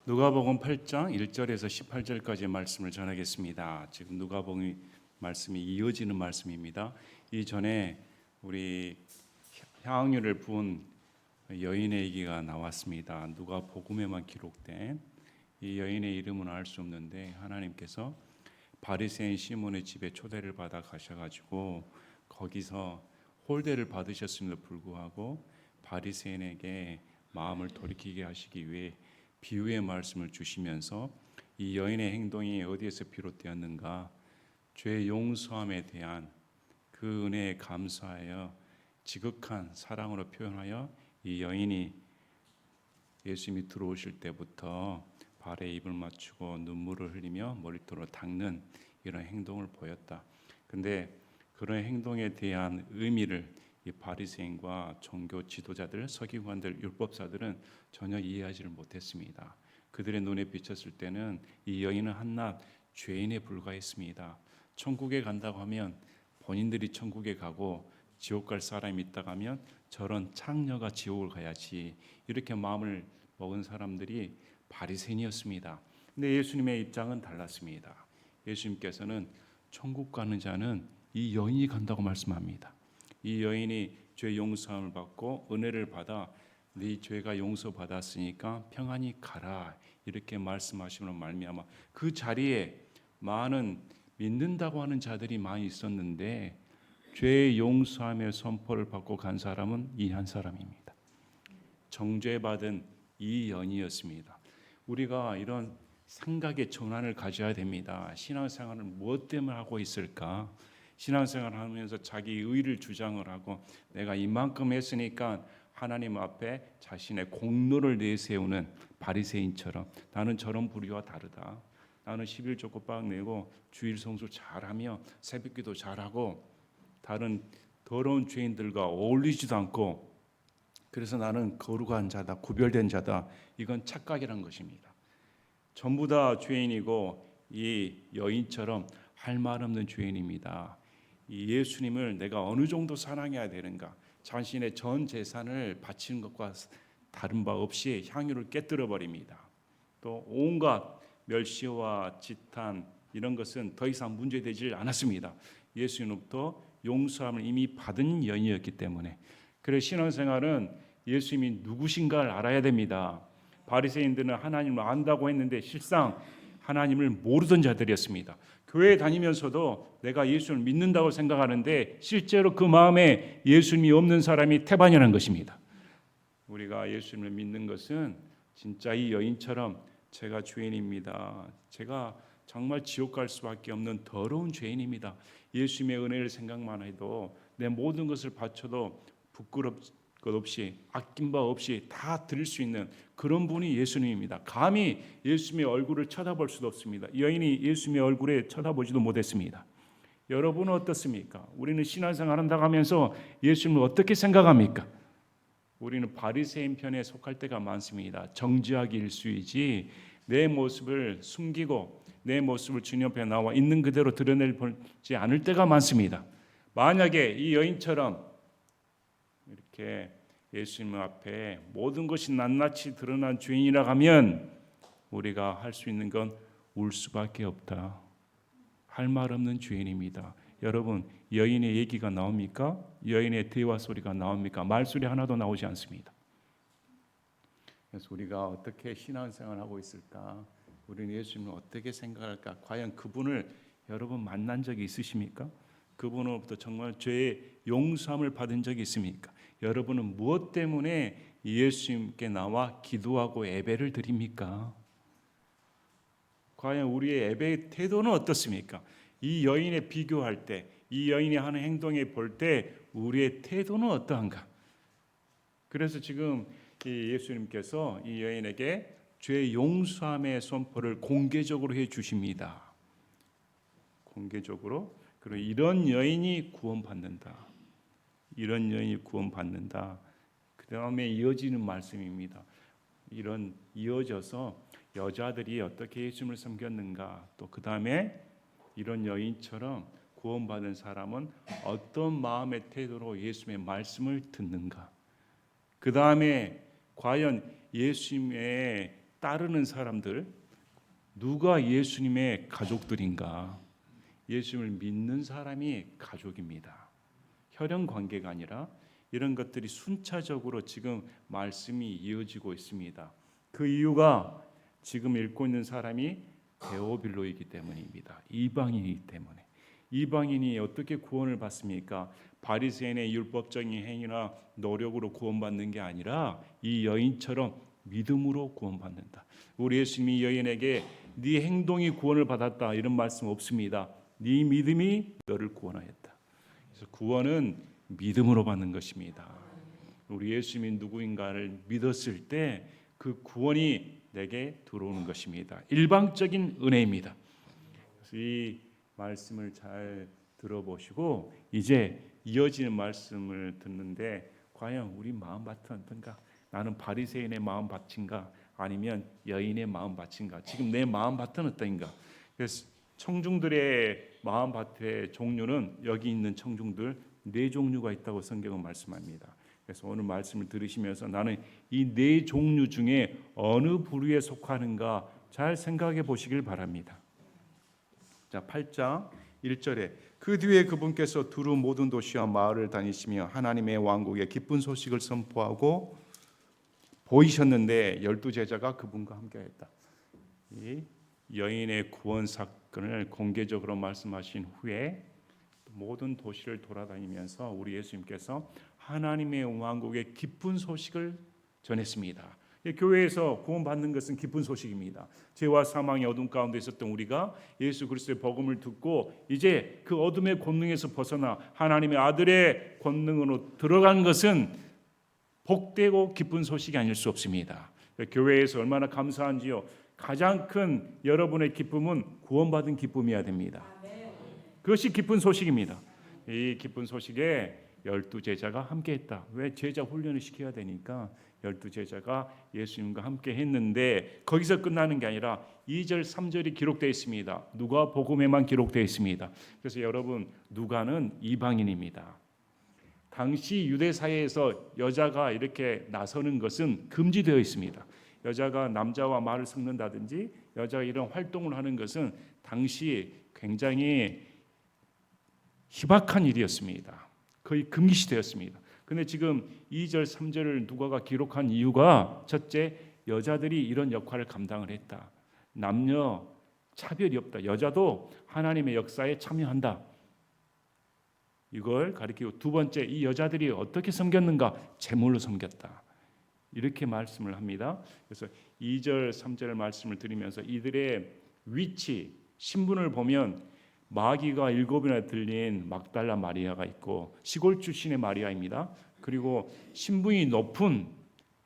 누가복음 8장 1절에서 18절까지의 말씀을 전하겠습니다. 지금 누가복음 말씀이 이어지는 말씀입니다. 이전에 우리 향유를 부은 여인의 얘기가 나왔습니다. 누가복음에만 기록된 이 여인의 이름은 알 수 없는데 하나님께서 바리새인 시몬의 집에 초대를 받아 가셔가지고 거기서 홀대를 받으셨음에도 불구하고 바리새인에게 마음을 돌이키게 하시기 위해 비유의 말씀을 주시면서 이 여인의 행동이 어디에서 비롯되었는가, 죄 용서함에 대한 그 은혜에 감사하여 지극한 사랑으로 표현하여 이 여인이 예수님이 들어오실 때부터 발에 입을 맞추고 눈물을 흘리며 머리털로 닦는 이런 행동을 보였다. 근데 그런 행동에 대한 의미를 이 바리새인과 종교 지도자들, 서기관들, 율법사들은 전혀 이해하지를 못했습니다. 그들의 눈에 비쳤을 때는 이 여인은 한낱 죄인에 불과했습니다. 천국에 간다고 하면 본인들이 천국에 가고 지옥 갈 사람이 있다고 하면 저런 창녀가 지옥을 가야지, 이렇게 마음을 먹은 사람들이 바리새인이었습니다. 근데 예수님의 입장은 달랐습니다. 예수님께서는 천국 가는 자는 이 여인이 간다고 말씀합니다. 이 여인이 죄 용서함을 받고 은혜를 받아 네 죄가 용서받았으니까 평안히 가라, 이렇게 말씀하시는 말미암아 그 자리에 많은 믿는다고 하는 자들이 많이 있었는데 죄 용서함의 선포를 받고 간 사람은 이 한 사람입니다. 정죄받은 이 여인이었습니다. 우리가 이런 생각의 전환을 가져야 됩니다. 신앙생활을 무엇 때문에 하고 있을까? 신앙생활을 하면서 자기 의를 주장을 하고 내가 이만큼 했으니까 하나님 앞에 자신의 공로를 내세우는 바리새인처럼, 나는 저런 부류와 다르다, 나는 11조 꼬박 내고 주일 성수 잘하며 새벽기도 잘하고 다른 더러운 죄인들과 어울리지도 않고 그래서 나는 거룩한 자다, 구별된 자다, 이건 착각이란 것입니다. 전부 다 죄인이고 이 여인처럼 할 말 없는 죄인입니다. 이 예수님을 내가 어느 정도 사랑해야 되는가, 자신의 전 재산을 바치는 것과 다른 바 없이 향유를 깨뜨려 버립니다. 또 온갖 멸시와 지탄 이런 것은 더 이상 문제되지 않았습니다. 예수님부터 용서함을 이미 받은 여인이었기 때문에. 그래서 신앙생활은 예수님이 누구신가를 알아야 됩니다. 바리새인들은 하나님을 안다고 했는데 실상 하나님을 모르던 자들이었습니다. 교회에 다니면서도 내가 예수를 믿는다고 생각하는데 실제로 그 마음에 예수님이 없는 사람이 태반이라는 것입니다. 우리가 예수님을 믿는 것은 진짜 이 여인처럼 제가 죄인입니다, 제가 정말 지옥 갈 수밖에 없는 더러운 죄인입니다, 예수님의 은혜를 생각만 해도 내 모든 것을 바쳐도 부끄럽 것 없이 아낀 바 없이 다 드릴 수 있는 그런 분이 예수님입니다. 감히 예수님의 얼굴을 쳐다볼 수도 없습니다. 여인이 예수님의 얼굴에 쳐다보지도 못했습니다. 여러분은 어떻습니까? 우리는 신앙생활 한다고 하면서 예수님을 어떻게 생각합니까? 우리는 바리새인 편에 속할 때가 많습니다. 정죄하기 일쑤이지 내 모습을 숨기고 내 모습을 주님 앞에 나와 있는 그대로 드러내지 않을 때가 많습니다. 만약에 이 여인처럼 이렇게 예수님 앞에 모든 것이 낱낱이 드러난 죄인이라 하면 우리가 할 수 있는 건 울 수밖에 없다. 할 말 없는 죄인입니다. 여러분, 여인의 얘기가 나옵니까? 여인의 대화 소리가 나옵니까? 말소리 하나도 나오지 않습니다. 그래서 우리가 어떻게 신앙생활을 하고 있을까? 우리는 예수님을 어떻게 생각할까? 과연 그분을 여러분 만난 적이 있으십니까? 그분으로부터 정말 죄의 용서함을 받은 적이 있습니까? 여러분은 무엇 때문에 예수님께 나와 기도하고 예배를 드립니까? 과연 우리의 예배의 태도는 어떻습니까? 이 여인에 비교할 때, 이 여인이 하는 행동에 볼 때 우리의 태도는 어떠한가? 그래서 지금 이 예수님께서 이 여인에게 죄 용서함의 선포를 공개적으로 해 주십니다. 공개적으로. 그리고 이런 여인이 구원받는다. 이런 여인이 구원받는다. 그 다음에 이어지는 말씀입니다. 이런 이어져서 여자들이 어떻게 예수님을 섬겼는가, 또 그 다음에 이런 여인처럼 구원받은 사람은 어떤 마음의 태도로 예수님의 말씀을 듣는가, 그 다음에 과연 예수님의 따르는 사람들, 누가 예수님의 가족들인가? 예수님을 믿는 사람이 가족입니다. 혈연 관계가 아니라 이런 것들이 순차적으로 지금 말씀이 이어지고 있습니다. 그 이유가 지금 읽고 있는 사람이 데오빌로이기 때문입니다. 이방인이기 때문에. 이방인이 어떻게 구원을 받습니까? 바리새인의 율법적인 행위나 노력으로 구원받는 게 아니라 이 여인처럼 믿음으로 구원받는다. 우리 예수님이 여인에게 네 행동이 구원을 받았다 이런 말씀 없습니다. 네 믿음이 너를 구원하였다. 그래서 구원은 믿음으로 받는 것입니다. 우리 예수님이 누구인가를 믿었을 때 그 구원이 내게 들어오는 것입니다. 일방적인 은혜입니다. 그래서 이 말씀을 잘 들어보시고 이제 이어지는 말씀을 듣는데 과연 우리 마음밭은 어떤가? 나는 바리새인의 마음밭인가? 아니면 여인의 마음밭인가? 지금 내 마음밭은 어떤가? 그래서 청중들의 마음밭의 종류는 여기 있는 청중들 4종류가 있다고 성경은 말씀합니다. 그래서 오늘 말씀을 들으시면서 나는 이 4종류 중에 어느 부류에 속하는가 잘 생각해 보시길 바랍니다. 자, 8장 1절에 그 뒤에 그분께서 두루 모든 도시와 마을을 다니시며 하나님의 왕국의 기쁜 소식을 선포하고 보이셨는데 12제자가 그분과 함께했다. 이 여인의 구원 사건을 공개적으로 말씀하신 후에 모든 도시를 돌아다니면서 우리 예수님께서 하나님의 왕국의 기쁜 소식을 전했습니다. 교회에서 구원받는 것은 기쁜 소식입니다. 죄와 사망의 어둠 가운데 있었던 우리가 예수 그리스도의 복음을 듣고 이제 그 어둠의 권능에서 벗어나 하나님의 아들의 권능으로 들어간 것은 복되고 기쁜 소식이 아닐 수 없습니다. 교회에서 얼마나 감사한지요. 가장 큰 여러분의 기쁨은 구원받은 기쁨이어야 됩니다. 그것이 기쁜 소식입니다. 이 기쁜 소식에 12제자가 함께했다. 왜? 제자 훈련을 시켜야 되니까 12제자가 예수님과 함께 했는데 거기서 끝나는 게 아니라 2절 3절이 기록되어 있습니다. 누가복음에만 기록되어 있습니다. 그래서 여러분 누가는 이방인입니다. 당시 유대 사회에서 여자가 이렇게 나서는 것은 금지되어 있습니다. 여자가 남자와 말을 섞는다든지 여자가 이런 활동을 하는 것은 당시 굉장히 희박한 일이었습니다. 거의 금기시되었습니다. 그런데 지금 2절 3절을 누가가 기록한 이유가 첫째, 여자들이 이런 역할을 감당을 했다. 남녀 차별이 없다. 여자도 하나님의 역사에 참여한다. 이걸 가리키고 두 번째, 이 여자들이 어떻게 섬겼는가? 제물로 섬겼다. 이렇게 말씀을 합니다. 그래서 2절 3절 말씀을 드리면서 이들의 위치, 신분을 보면 마귀가 7이나 들린 막달라 마리아가 있고 시골 출신의 마리아입니다. 그리고 신분이 높은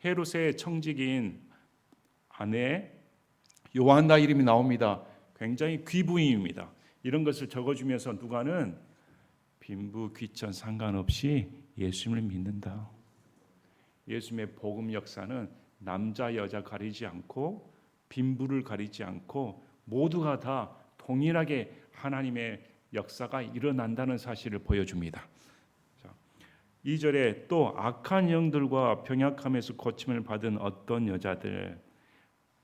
헤롯의 청직인 아내 요한나 이름이 나옵니다. 굉장히 귀부인입니다. 이런 것을 적어주면서 누가는 빈부 귀천 상관없이 예수님을 믿는다. 예수님의 복음 역사는 남자 여자 가리지 않고 빈부를 가리지 않고 모두가 다 동일하게 하나님의 역사가 일어난다는 사실을 보여줍니다. 2절에 또 악한 영들과 병약함에서 고침을 받은 어떤 여자들,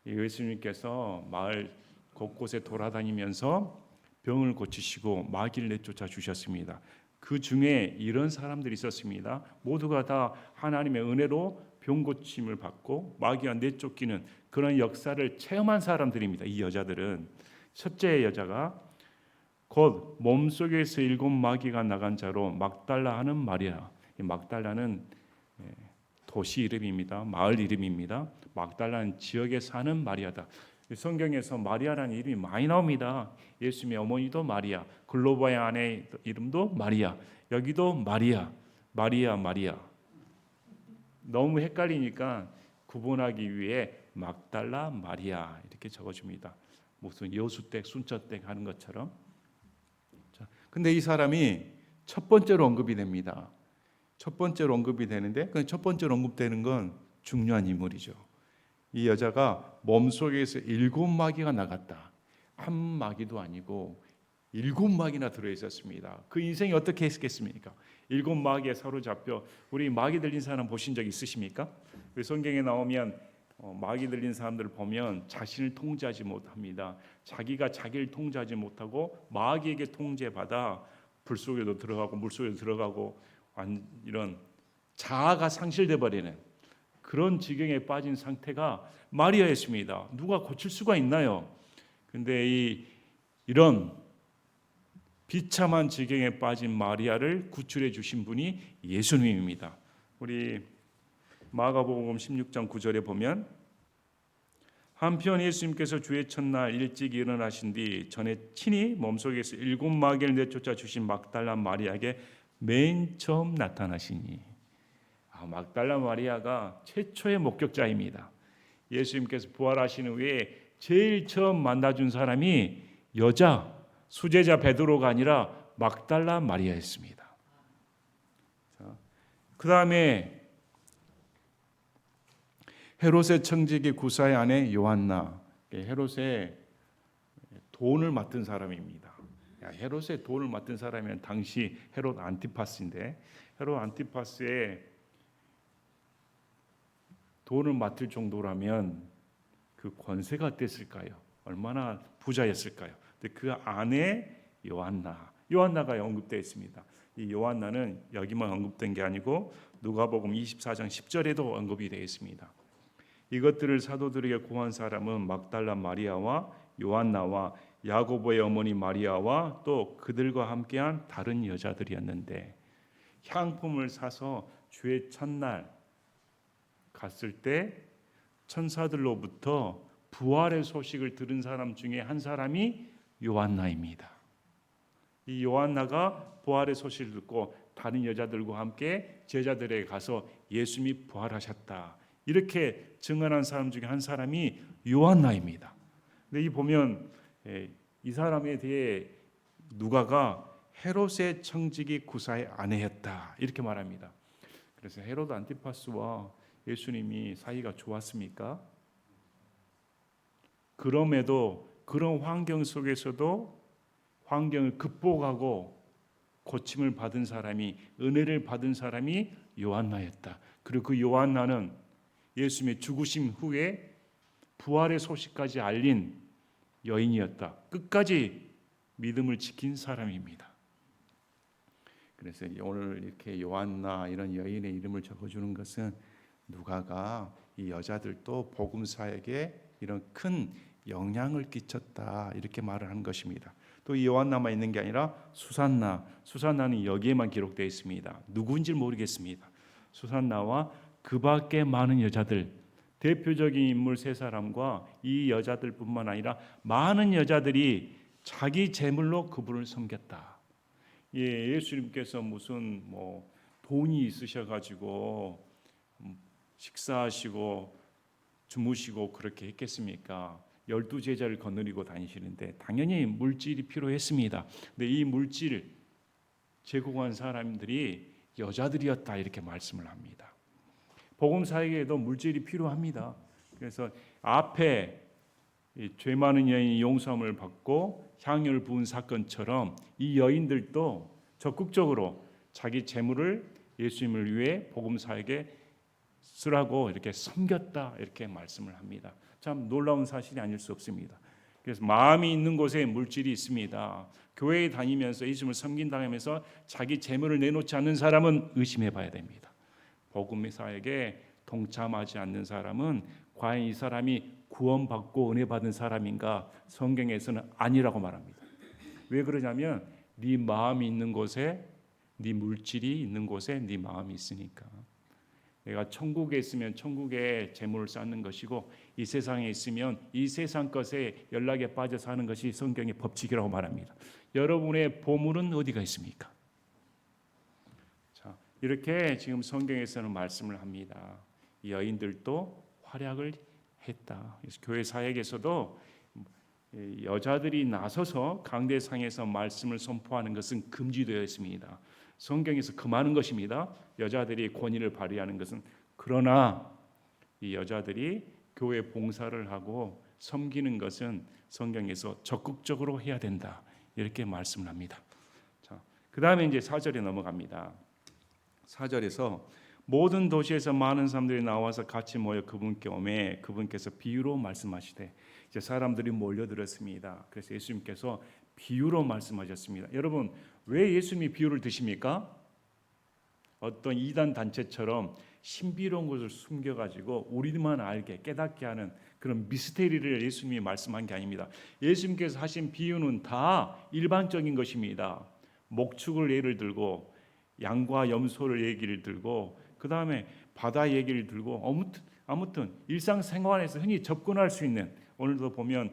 예수님께서 마을 곳곳에 돌아다니면서 병을 고치시고 마귀를 내쫓아 주셨습니다. 그 중에 이런 사람들이 있었습니다. 모두가 다 하나님의 은혜로 병 고침을 받고 마귀가 내쫓기는 그런 역사를 체험한 사람들입니다. 이 여자들은 첫째 여자가 곧 몸속에서 7 마귀가 나간 자로 막달라 하는 마리아. 이 막달라는 도시 이름입니다. 마을 이름입니다. 막달라는 지역에 사는 마리아다. 성경에서 마리아라는 이름이 많이 나옵니다. 예수님의 어머니도 마리아, 글로바의 아내 이름도 마리아, 여기도 마리아, 마리아. 너무 헷갈리니까 구분하기 위해 막달라 마리아 이렇게 적어줍니다. 무슨 여수댁, 순천댁 하는 것처럼. 근데 이 사람이 첫 번째로 언급이 됩니다. 첫 번째로 언급이 되는데 첫 번째로 언급되는 건 중요한 인물이죠. 이 여자가 몸속에서 7 마귀가 나갔다. 한 마귀도 아니고 7 마귀나 들어있었습니다. 그 인생이 어떻게 했겠습니까? 7 마귀에 사로잡혀 우리 마귀 들린 사람 보신 적 있으십니까? 성경에 나오면 마귀 들린 사람들을 보면 자신을 통제하지 못합니다. 자기가 자기를 통제하지 못하고 마귀에게 통제받아 불 속에도 들어가고 물 속에도 들어가고 이런 자아가 상실돼 버리는 그런 지경에 빠진 상태가 마리아였습니다. 누가 고칠 수가 있나요? 근데 이런 비참한 지경에 빠진 마리아를 구출해 주신 분이 예수님입니다. 우리 마가복음 16장 9절에 보면 한편 예수님께서 주의 첫날 일찍 일어나신 뒤 전에 친히 몸속에서 7 마귀를 내쫓아 주신 막달라 마리아에게 맨 처음 나타나시니 막달라 마리아가 최초의 목격자입니다. 예수님께서 부활하신 후에 제일 처음 만나준 사람이 여자 수제자 베드로가 아니라 막달라 마리아였습니다. 그 다음에 헤롯의 청지기 구사의 아내 요한나, 헤롯의 돈을 맡은 사람입니다. 헤롯의 돈을 맡은 사람은 당시 헤롯 안티파스인데 헤롯 안티파스의 돈을 맡을 정도라면 그 권세가 어땠을까요? 얼마나 부자였을까요? 근데 그 아내 요한나가 언급되어 있습니다. 이 요한나는 여기만 언급된 게 아니고 누가복음 24장 10절에도 언급이 되어 있습니다. 이것들을 사도들에게 고한 사람은 막달라 마리아와 요한나와 야고보의 어머니 마리아와 또 그들과 함께한 다른 여자들이었는데 향품을 사서 주의 첫날 갔을 때 천사들로부터 부활의 소식을 들은 사람 중에 한 사람이 요한나입니다. 이 요한나가 부활의 소식을 듣고 다른 여자들과 함께 제자들에게 가서 예수님이 부활하셨다 이렇게 증언한 사람 중에 한 사람이 요한나입니다. 근데 이 보면 이 사람에 대해 누가가 헤롯의 청지기 구사의 아내였다 이렇게 말합니다. 그래서 헤롯 안티파스와 예수님이 사이가 좋았습니까? 그럼에도 그런 환경 속에서도 환경을 극복하고 고침을 받은 사람이 은혜를 받은 사람이 요한나였다. 그리고 그 요한나는 예수님의 죽으심 후에 부활의 소식까지 알린 여인이었다. 끝까지 믿음을 지킨 사람입니다. 그래서 오늘 이렇게 요한나 이런 여인의 이름을 적어주는 것은 누가가 이 여자들도 복음사에게 이런 큰 영향을 끼쳤다 이렇게 말을 한 것입니다. 또 이 요한나만 있는 게 아니라 수산나는 여기에만 기록되어 있습니다. 누구인지 모르겠습니다. 수산나와 그 밖에 많은 여자들, 대표적인 인물 세 사람과 이 여자들뿐만 아니라 많은 여자들이 자기 재물로 그분을 섬겼다. 예수님께서 무슨 돈이 있으셔가지고 식사하시고 주무시고 그렇게 했겠습니까? 12제자를 거느리고 다니시는데 당연히 물질이 필요했습니다. 근데 이 물질 제공한 사람들이 여자들이었다 이렇게 말씀을 합니다. 복음사에게도 물질이 필요합니다. 그래서 앞에 죄 많은 여인이 용서함을 받고 향유를 부은 사건처럼 이 여인들도 적극적으로 자기 재물을 예수님을 위해 복음사에게 쓰라고 이렇게 섬겼다 이렇게 말씀을 합니다. 참 놀라운 사실이 아닐 수 없습니다. 그래서 마음이 있는 곳에 물질이 있습니다. 교회에 다니면서 예수님을 섬긴다면서 자기 재물을 내놓지 않는 사람은 의심해 봐야 됩니다. 복음사에게 동참하지 않는 사람은 과연 이 사람이 구원받고 은혜 받은 사람인가? 성경에서는 아니라고 말합니다. 왜 그러냐면 네 마음이 있는 곳에 네 물질이 있는 곳에 네 마음이 있으니까. 내가 천국에 있으면 천국에 재물을 쌓는 것이고 이 세상에 있으면 이 세상 것에 연락에 빠져 사는 것이 성경의 법칙이라고 말합니다. 여러분의 보물은 어디가 있습니까? 자, 이렇게 지금 성경에서는 말씀을 합니다. 이 여인들도 활약을 했다. 그래서 교회 사역에서도 여자들이 나서서 강대상에서 말씀을 선포하는 것은 금지되어 있습니다. 성경에서 금하는 것입니다. 여자들이 권위를 발휘하는 것은. 그러나 이 여자들이 교회 봉사를 하고 섬기는 것은 성경에서 적극적으로 해야 된다. 이렇게 말씀을 합니다. 자, 그다음에 이제 4절에 넘어갑니다. 4절에서 모든 도시에서 많은 사람들이 나와서 같이 모여 그분께 오매 그분께서 비유로 말씀하시되 이제 사람들이 몰려들었습니다. 그래서 예수님께서 비유로 말씀하셨습니다. 여러분, 왜 예수님이 비유를 드십니까? 어떤 이단 단체처럼 신비로운 것을 숨겨가지고 우리만 알게 깨닫게 하는 그런 미스테리를 예수님이 말씀한 게 아닙니다. 예수님께서 하신 비유는 다 일반적인 것입니다. 목축을 예를 들고 양과 염소를 얘기를 들고 그 다음에 바다 얘기를 들고 아무튼 일상생활에서 흔히 접근할 수 있는, 오늘도 보면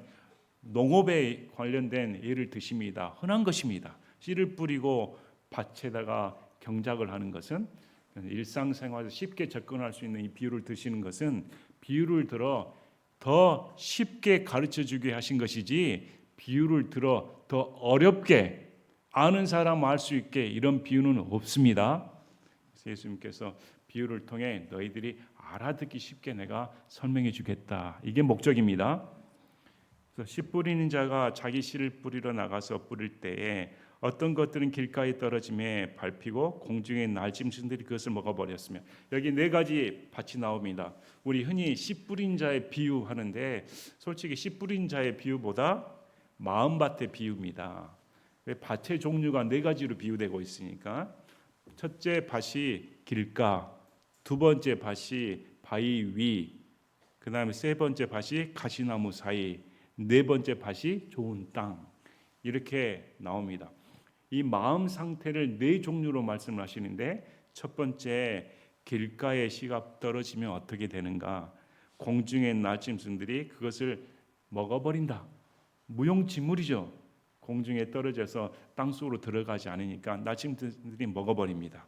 농업에 관련된 예를 드십니다. 흔한 것입니다. 씨를 뿌리고 밭에다가 경작을 하는 것은, 일상생활에서 쉽게 접근할 수 있는 이 비유를 드시는 것은 비유를 들어 더 쉽게 가르쳐주게 하신 것이지, 비유를 들어 더 어렵게 아는 사람 알 수 있게 이런 비유는 없습니다. 그래서 예수님께서 비유를 통해 너희들이 알아듣기 쉽게 내가 설명해 주겠다, 이게 목적입니다. 그래서 씨 뿌리는 자가 자기 씨를 뿌리러 나가서 뿌릴 때에 어떤 것들은 길가에 떨어짐에 밟히고 공중에 날짐승들이 그것을 먹어버렸으며, 여기 네 가지 밭이 나옵니다. 우리 흔히 씨 뿌린 자의 비유하는데 솔직히 씨 뿌린 자의 비유보다 마음밭의 비유입니다. 왜? 밭의 종류가 네 가지로 비유되고 있으니까. 첫째 밭이 길가, 두 번째 밭이 바위 위, 그 다음에 세 번째 밭이 가시나무 사이, 네 번째 밭이 좋은 땅, 이렇게 나옵니다. 이 마음 상태를 네 종류로 말씀을 하시는데, 첫 번째 길가에 씨가 떨어지면 어떻게 되는가? 공중의 날짐승들이 그것을 먹어버린다. 무용지물이죠. 공중에 떨어져서 땅속으로 들어가지 않으니까 날짐승들이 먹어버립니다.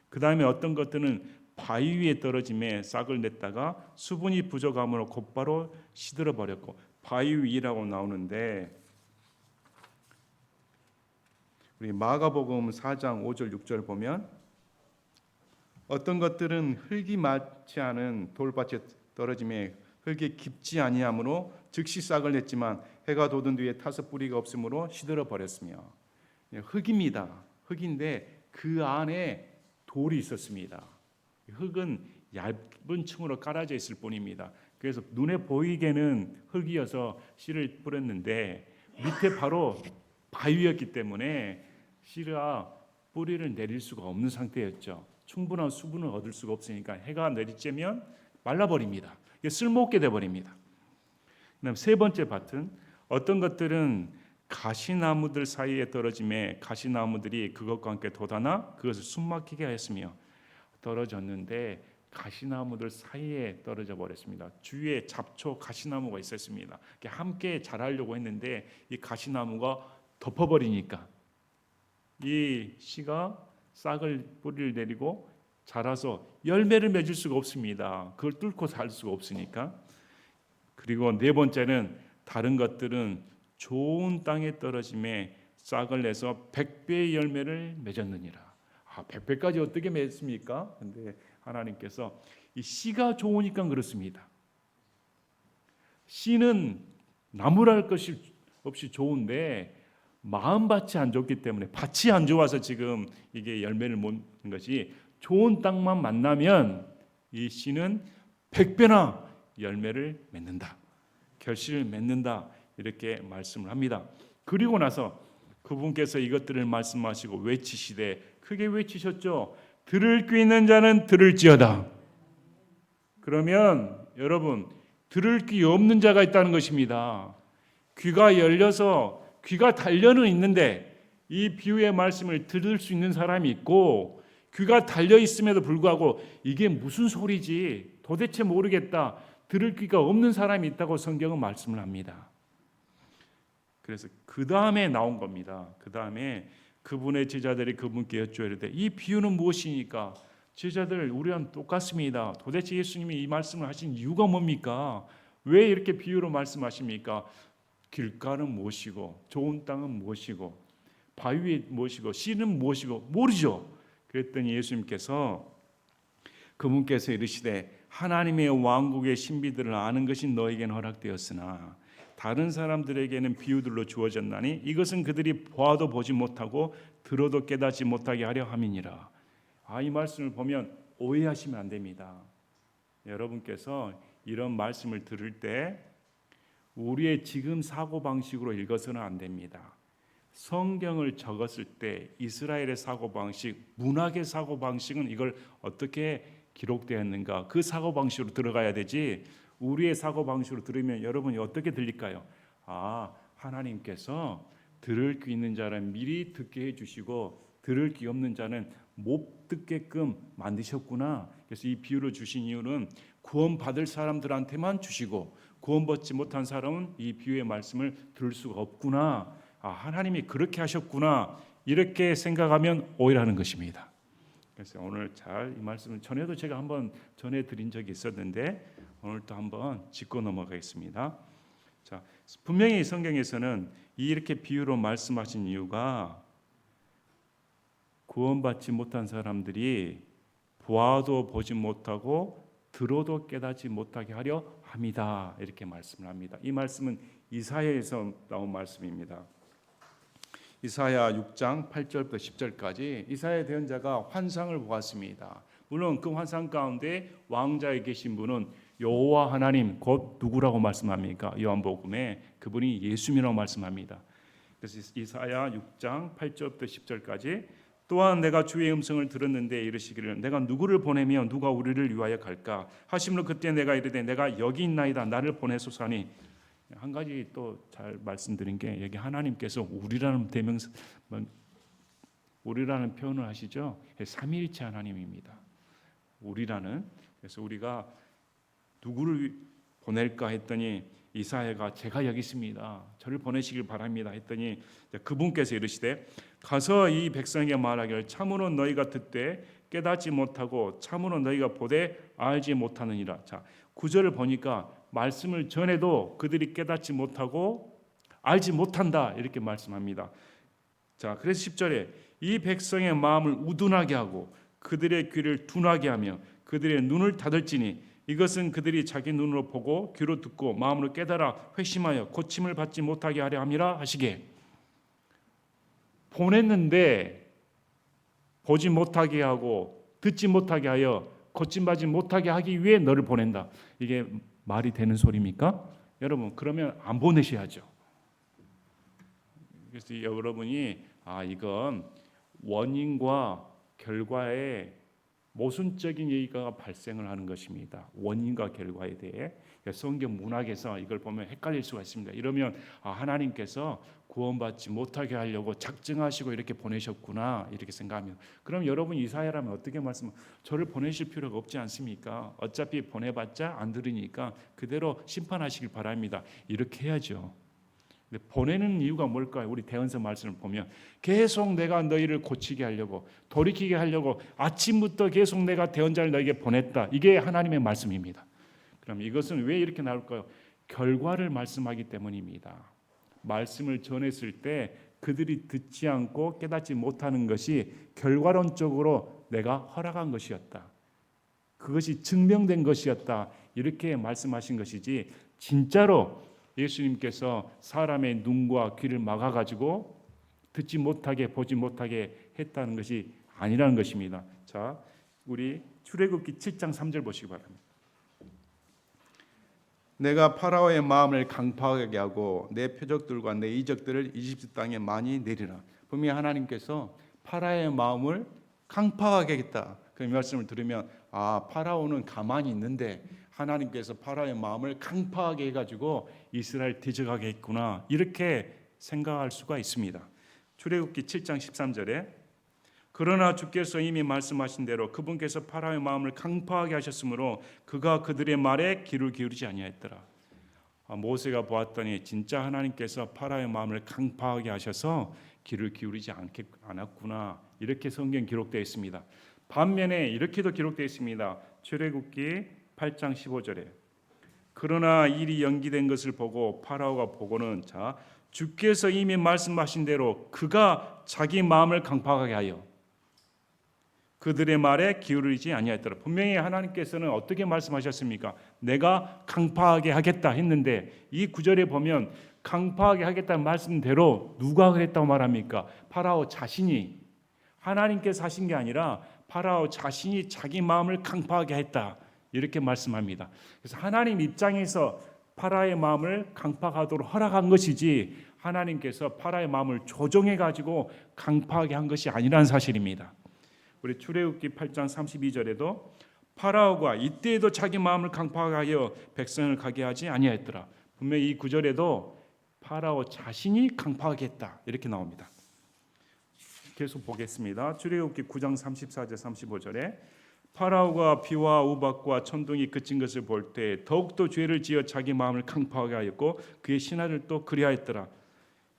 그 다음에 어떤 것들은 바위 위에 떨어짐에 싹을 냈다가 수분이 부족함으로 곧바로 시들어 버렸고, 바위 위라고 나오는데 우리 마가복음 4장 5절 6절 보면 어떤 것들은 흙이 많지 않은 돌밭에 떨어짐에 흙이 깊지 아니하므로 즉시 싹을 냈지만 해가 돋은 뒤에 타서 뿌리가 없으므로 시들어 버렸으며, 흙입니다. 흙인데 그 안에 돌이 있었습니다. 흙은 얇은 층으로 깔아져 있을 뿐입니다. 그래서 눈에 보이게는 흙이어서 씨를 뿌렸는데 밑에 바로 바위였기 때문에 씨가 뿌리를 내릴 수가 없는 상태였죠. 충분한 수분을 얻을 수가 없으니까 해가 내리쬐면 말라버립니다. 쓸모없게 돼버립니다. 그다음 세 번째 밭은 어떤 것들은 가시나무들 사이에 떨어짐에 가시나무들이 그것과 함께 돋아나 그것을 숨막히게 하였으며, 떨어졌는데 가시나무들 사이에 떨어져 버렸습니다. 주위에 잡초 가시나무가 있었습니다. 함께 자라려고 했는데 이 가시나무가 덮어버리니까 이 씨가 싹을 뿌리를 내리고 자라서 열매를 맺을 수가 없습니다. 그걸 뚫고 살 수가 없으니까. 그리고 네 번째는 다른 것들은 좋은 땅에 떨어짐에 싹을 내서 100배의 열매를 맺었느니라. 100배까지 어떻게 맺습니까? 근데 하나님께서 이 씨가 좋으니까 그렇습니다. 씨는 나무랄 것이 없이 좋은데 마음밭이 안 좋기 때문에, 밭이 안 좋아서 지금 이게 열매를 못 맺는 것이, 좋은 땅만 만나면 이 씨는 100배나 열매를 맺는다, 결실을 맺는다, 이렇게 말씀을 합니다. 그리고 나서 그분께서 이것들을 말씀하시고 외치시되, 크게 외치셨죠. 들을 귀 있는 자는 들을지어다. 그러면 여러분, 들을 귀 없는 자가 있다는 것입니다. 귀가 열려서 귀가 달려는 있는데 이 비유의 말씀을 들을 수 있는 사람이 있고, 귀가 달려 있음에도 불구하고 이게 무슨 소리지 도대체 모르겠다, 들을 귀가 없는 사람이 있다고 성경은 말씀을 합니다. 그래서 그 다음에 나온 겁니다. 그 다음에 그분의 제자들이 그분께 여쭈어이르되 이 비유는 무엇이니까? 제자들, 우리랑 똑같습니다. 도대체 예수님이 이 말씀을 하신 이유가 뭡니까? 왜 이렇게 비유로 말씀하십니까? 길가는 무엇이고 좋은 땅은 무엇이고 바위에 무엇이고 씨는 무엇이고 모르죠. 그랬더니 예수님께서 그분께서 이르시되 하나님의 왕국의 신비들을 아는 것이 너에게는 허락되었으나 다른 사람들에게는 비유들로 주어졌나니 이것은 그들이 보아도 보지 못하고 들어도 깨닫지 못하게 하려 함이니라. 이 말씀을 보면 오해하시면 안 됩니다. 여러분께서 이런 말씀을 들을 때 우리의 지금 사고방식으로 읽어서는 안 됩니다. 성경을 적었을 때 이스라엘의 사고방식, 문학의 사고방식은 이걸 어떻게 기록되었는가, 그 사고방식으로 들어가야 되지, 우리의 사고방식으로 들으면 여러분이 어떻게 들릴까요? 하나님께서 들을 귀 있는 자는 미리 듣게 해주시고 들을 귀 없는 자는 못 듣게끔 만드셨구나. 그래서 이 비유를 주신 이유는 구원받을 사람들한테만 주시고 구원받지 못한 사람은 이 비유의 말씀을 들을 수가 없구나. 하나님이 그렇게 하셨구나. 이렇게 생각하면 오해하는 것입니다. 그래서 오늘 잘 이 말씀을 전에도 제가 한번 전해드린 적이 있었는데 오늘 또 한번 짚고 넘어가겠습니다. 자, 분명히 성경에서는 이렇게 비유로 말씀하신 이유가 구원받지 못한 사람들이 보아도 보지 못하고 들어도 깨닫지 못하게 하려 함이다. 이렇게 말씀을 합니다. 이 말씀은 이사야에서 나온 말씀입니다. 이사야 6장 8절부터 10절까지 이사야 대언자가 환상을 보았습니다. 물론 그 환상 가운데 왕자에 계신 분은 여호와 하나님 곧 누구라고 말씀합니까? 요한복음에 그분이 예수님이라고 말씀합니다. 그래서 이사야 6장 8절부터 10절까지 또한 내가 주의 음성을 들었는데 이르시기를 내가 누구를 보내며 누가 우리를 위하여 갈까 하시므로 그때 내가 이르되 내가 여기 있나이다 나를 보내소서 하니 한 가지 또 잘 말씀드린 게 여기 하나님께서 우리라는 대명사 우리라는 표현을 하시죠. 삼위일체 하나님입니다. 우리라는 그래서 우리가 누구를 보낼까 했더니 이사야가 제가 여기 있습니다. 저를 보내시길 바랍니다 했더니 그분께서 이르시되 가서 이 백성에게 말하기를 참으로 너희가 듣되 깨닫지 못하고 참으로 너희가 보되 알지 못하느니라. 자, 9절을 보니까 말씀을 전해도 그들이 깨닫지 못하고 알지 못한다 이렇게 말씀합니다. 자, 그래서 10절에 이 백성의 마음을 우둔하게 하고 그들의 귀를 둔하게 하며 그들의 눈을 닫을지니 이것은 그들이 자기 눈으로 보고 귀로 듣고 마음으로 깨달아 회심하여 고침을 받지 못하게 하려 함이라 하시게. 보냈는데 보지 못하게 하고 듣지 못하게 하여 고침받지 못하게 하기 위해 너를 보낸다. 이게 말이 되는 소리입니까? 여러분 그러면 안 보내셔야죠. 그래서 여러분이 이건 원인과 결과에 모순적인 얘기가 발생을 하는 것입니다. 원인과 결과에 대해 성경 문학에서 이걸 보면 헷갈릴 수가 있습니다. 이러면 하나님께서 구원받지 못하게 하려고 작정하시고 이렇게 보내셨구나 이렇게 생각하면 그럼 여러분 이사야라면 어떻게 저를 보내실 필요가 없지 않습니까? 어차피 보내봤자 안 들으니까 그대로 심판하시길 바랍니다. 이렇게 해야죠. 보내는 이유가 뭘까요? 우리 대언서 말씀을 보면 계속 내가 너희를 고치게 하려고 돌이키게 하려고 아침부터 계속 내가 대언자를 너희에게 보냈다. 이게 하나님의 말씀입니다. 그럼 이것은 왜 이렇게 나올까요? 결과를 말씀하기 때문입니다. 말씀을 전했을 때 그들이 듣지 않고 깨닫지 못하는 것이 결과론적으로 내가 허락한 것이었다. 그것이 증명된 것이었다. 이렇게 말씀하신 것이지 진짜로 예수님께서 사람의 눈과 귀를 막아가지고 듣지 못하게 보지 못하게 했다는 것이 아니라는 것입니다. 자, 우리 출애굽기 7장 3절 보시기 바랍니다. 내가 파라오의 마음을 강팍하게 하고 내 표적들과 내 이적들을 이집트 땅에 많이 내리라. 분명히 하나님께서 파라오의 마음을 강팍하게 하겠다. 그 말씀을 들으면 파라오는 가만히 있는데 하나님께서 파라오의 마음을 강팍하게 해가지고 이스라엘 뒤져가게 했구나 이렇게 생각할 수가 있습니다. 출애굽기 7장 13절에 그러나 주께서 이미 말씀하신 대로 그분께서 파라오의 마음을 강팍하게 하셨으므로 그가 그들의 말에 귀를 기울이지 아니하였더라. 모세가 보았더니 진짜 하나님께서 파라오의 마음을 강팍하게 하셔서 귀를 기울이지 않았구나 이렇게 성경 기록되어 있습니다. 반면에 이렇게도 기록되어 있습니다. 출애굽기 8장 15절에 그러나 일이 연기된 것을 보고 파라오가 보고는 주께서 이미 말씀하신 대로 그가 자기 마음을 강팍하게 하여 그들의 말에 기울이지 아니하였더라. 분명히 하나님께서는 어떻게 말씀하셨습니까? 내가 강팍하게 하겠다 했는데 이 구절에 보면 강팍하게 하겠다는 말씀대로 누가 그랬다고 말합니까? 파라오 자신이 하나님께서 하신 게 아니라 파라오 자신이 자기 마음을 강팍하게 했다. 이렇게 말씀합니다. 그래서 하나님 입장에서 파라오의 마음을 강팍하도록 허락한 것이지 하나님께서 파라오의 마음을 조정해 가지고 강팍하게 한 것이 아니라는 사실입니다. 우리 출애굽기 8장 32절에도 파라오가 이때에도 자기 마음을 강팍하여 백성을 가게 하지 아니하였더라. 분명히 이 구절에도 파라오 자신이 강팍하게 했다. 이렇게 나옵니다. 계속 보겠습니다. 출애굽기 9장 34절 35절에 파라오가 비와 우박과 천둥이 그친 것을 볼 때 더욱더 죄를 지어 자기 마음을 강팍하게 하였고 그의 신하를 또 그리하였더라.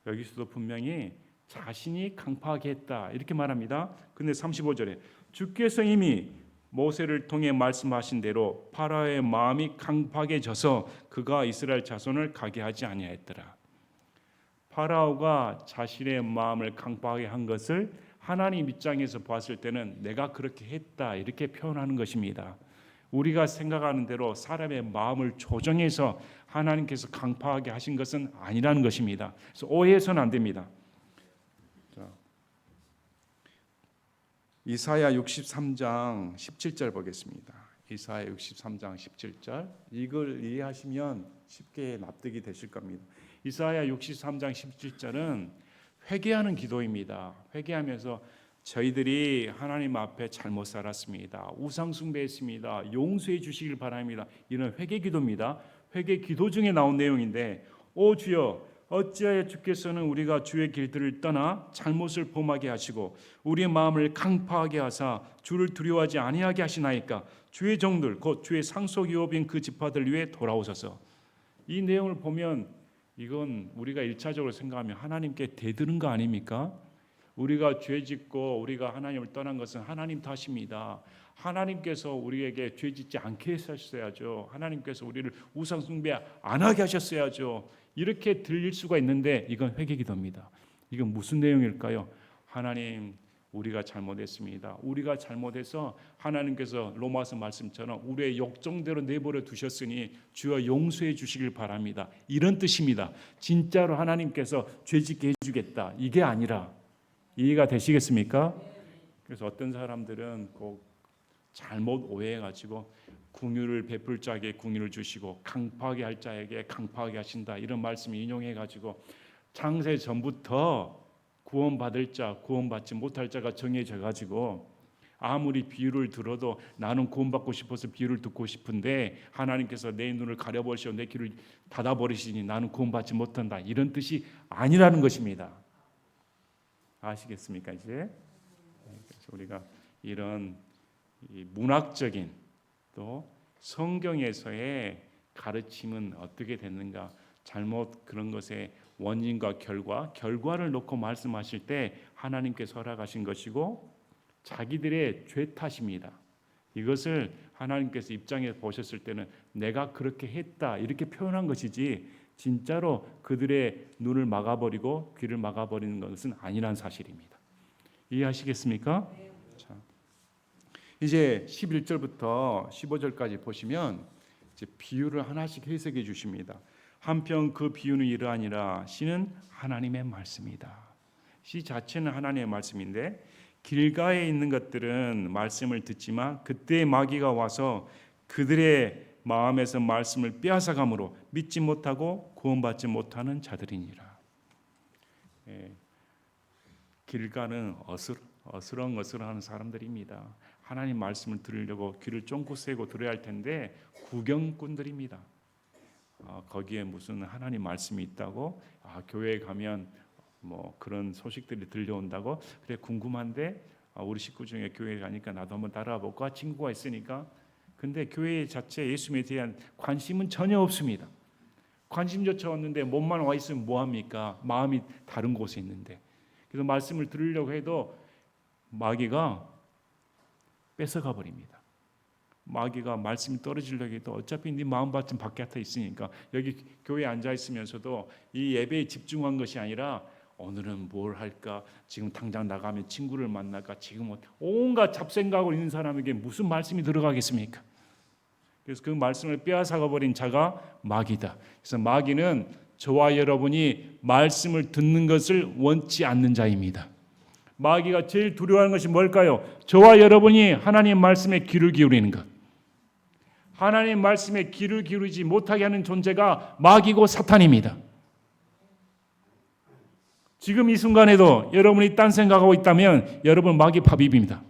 여기서도 분명히 자신이 강팍하게 했다 이렇게 말합니다. 근데 35절에 주께서 이미 모세를 통해 말씀하신 대로 파라오의 마음이 강팍해져서 그가 이스라엘 자손을 가게 하지 아니하였더라. 파라오가 자신의 마음을 강팍하게 한 것을 하나님 입장에서 봤을 때는 내가 그렇게 했다 이렇게 표현하는 것입니다. 우리가 생각하는 대로 사람의 마음을 조정해서 하나님께서 강팍하게 하신 것은 아니라는 것입니다. 그래서 오해해서는 안 됩니다. 이사야 63장 17절 보겠습니다. 이사야 63장 17절 이걸 이해하시면 쉽게 납득이 되실 겁니다. 이사야 63장 17절은 회개하는 기도입니다. 회개하면서 저희들이 하나님 앞에 잘못 살았습니다. 우상 숭배했습니다. 용서해 주시길 바랍니다. 이런 회개 기도입니다. 회개 기도 중에 나온 내용인데 오 주여 어찌하여 주께서는 우리가 주의 길들을 떠나 잘못을 범하게 하시고 우리의 마음을 강팍하게 하사 주를 두려워하지 아니하게 하시나이까. 주의 종들 곧 주의 상속 유업인 그 지파들 위해 돌아오소서. 이 내용을 보면 이건 우리가 1차적으로 생각하면 하나님께 대드는 거 아닙니까? 우리가 죄짓고 우리가 하나님을 떠난 것은 하나님 탓입니다. 하나님께서 우리에게 죄짓지 않게 하셨어야죠. 하나님께서 우리를 우상 숭배 안 하게 하셨어야죠. 이렇게 들릴 수가 있는데 이건 회개기도입니다. 이건 무슨 내용일까요? 하나님 우리가 잘못했습니다. 우리가 잘못해서 하나님께서 로마서 말씀처럼 우리의 욕정대로 내버려 두셨으니 주여 용서해 주시길 바랍니다. 이런 뜻입니다. 진짜로 하나님께서 죄짓게 해주겠다. 이게 아니라 이해가 되시겠습니까? 그래서 어떤 사람들은 꼭 잘못 오해해가지고 긍휼을 베풀 자에게 긍휼을 주시고 강팍하게 할 자에게 강팍하게 하신다 이런 말씀 인용해가지고 창세 전부터 구원받을 자 구원받지 못할 자가 정해져 가지고 아무리 비유를 들어도 나는 구원받고 싶어서 비유를 듣고 싶은데 하나님께서 내 눈을 가려버리시고 내 귀를 닫아버리시니 나는 구원받지 못한다 이런 뜻이 아니라는 것입니다. 아시겠습니까 이제? 그래서 우리가 이런 문학적인 또 성경에서의 가르침은 어떻게 됐는가 잘못 그런 것의 원인과 결과를 놓고 말씀하실 때 하나님께서 허락하신 것이고 자기들의 죄 탓입니다. 이것을 하나님께서 입장에 보셨을 때는 내가 그렇게 했다 이렇게 표현한 것이지 진짜로 그들의 눈을 막아버리고 귀를 막아버리는 것은 아니란 사실입니다. 이해하시겠습니까? 자, 이제 11절부터 15절까지 보시면 이제 비유를 하나씩 해석해 주십니다. 한편 그 비유는 이러하니라. 시는 하나님의 말씀이다. 시 자체는 하나님의 말씀인데 길가에 있는 것들은 말씀을 듣지만 그때 마귀가 와서 그들의 마음에서 말씀을 빼앗아가므로 믿지 못하고 구원받지 못하는 자들이니라. 길가는 어슬렁어슬렁하는 사람들입니다. 하나님 말씀을 들으려고 귀를 쫑긋 세고 들어야 할 텐데 구경꾼들입니다. 거기에 무슨 하나님 말씀이 있다고 교회에 가면 뭐 그런 소식들이 들려온다고 그래 궁금한데 우리 식구 중에 교회에 가니까 나도 한번 따라와 볼까 친구가 있으니까 근데 교회 자체 예수님에 대한 관심은 전혀 없습니다. 관심조차 없는데 몸만 와 있으면 뭐합니까? 마음이 다른 곳에 있는데 그래서 말씀을 들으려고 해도 마귀가 뺏어가 버립니다. 마귀가 말씀이 떨어지려고 해도 어차피 네 마음밭은 바깥에 있으니까 여기 교회에 앉아 있으면서도 이 예배에 집중한 것이 아니라 오늘은 뭘 할까? 지금 당장 나가면 친구를 만날까? 지금 온갖 잡생각으로 있는 사람에게 무슨 말씀이 들어가겠습니까? 그래서 그 말씀을 빼앗아가 버린 자가 마귀다. 그래서 마귀는 저와 여러분이 말씀을 듣는 것을 원치 않는 자입니다. 마귀가 제일 두려워하는 것이 뭘까요? 저와 여러분이 하나님 말씀에 귀를 기울이는 것. 하나님 말씀에 귀를 기울이지 못하게 하는 존재가 마귀고 사탄입니다. 지금 이 순간에도 여러분이 딴 생각하고 있다면 여러분 마귀 밥입니다.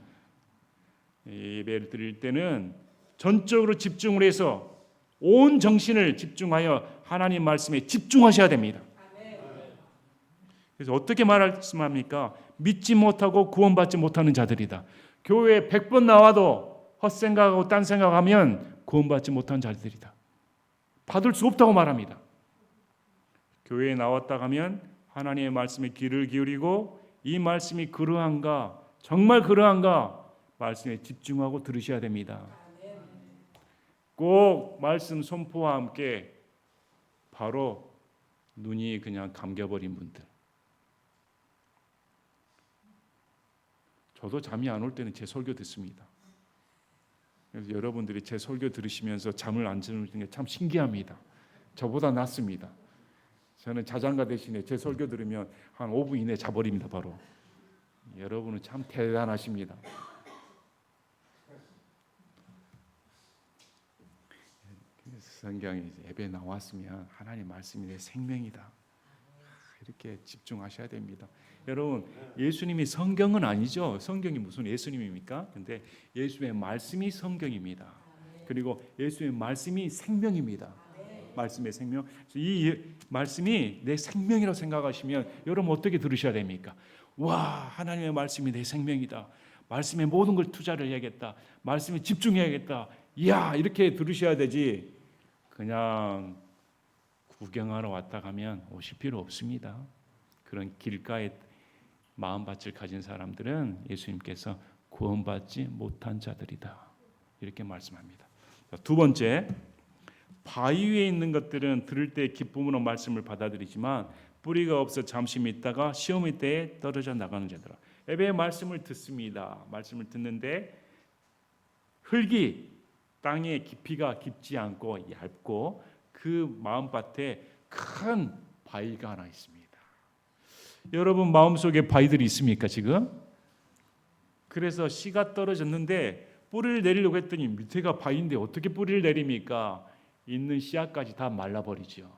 예배를 드릴 때는 전적으로 집중을 해서 온 정신을 집중하여 하나님 말씀에 집중하셔야 됩니다. 그래서 어떻게 말씀합니까? 믿지 못하고 구원받지 못하는 자들이다. 교회에 100번 나와도 헛생각하고 딴 생각하면 구원받지 못한 자들이다. 받을 수 없다고 말합니다. 교회에 나왔다 하면 하나님의 말씀에 귀를 기울이고 이 말씀이 그러한가, 정말 그러한가 말씀에 집중하고 들으셔야 됩니다. 꼭 말씀 선포와 함께 바로 눈이 그냥 감겨버린 분들. 저도 잠이 안 올 때는 제 설교 듣습니다. 그래서 여러분들이 제 설교 들으시면서 잠을 안 주무시는 게 참 신기합니다. 저보다 낫습니다. 저는 자장가 대신에 제 설교 들으면 한 5분 이내에 자버립니다. 바로. 여러분은 참 대단하십니다. 성경에 예배 나왔으면 하나님 말씀이 내 생명이다. 이렇게 집중하셔야 됩니다. 여러분, 예수님이 성경은 아니죠. 성경이 무슨 예수님입니까? 근데 예수의 말씀이 성경입니다. 그리고 예수의 말씀이 생명입니다. 말씀의 생명. 이 말씀이 내 생명이라고 생각하시면 여러분 어떻게 들으셔야 됩니까? 와, 하나님의 말씀이 내 생명이다. 말씀에 모든 걸 투자를 해야겠다. 말씀에 집중해야겠다. 이야, 이렇게 들으셔야 되지. 그냥 구경하러 왔다 가면 오실 필요 없습니다. 그런 길가에 마음밭을 가진 사람들은 예수님께서 구원받지 못한 자들이다. 이렇게 말씀합니다. 두 번째, 바위 위에 있는 것들은 들을 때 기쁨으로 말씀을 받아들이지만 뿌리가 없어 잠시 믿다가 시험의 때에 떨어져 나가는 자들아. 예배의 말씀을 듣습니다. 말씀을 듣는데 흙이 땅의 깊이가 깊지 않고 얇고 그 마음밭에 큰 바위가 하나 있습니다. 여러분 마음속에 바위들이 있습니까 지금? 그래서 씨가 떨어졌는데 뿌리를 내리려고 했더니 밑에가 바위인데 어떻게 뿌리를 내립니까? 있는 씨앗까지 다 말라버리죠.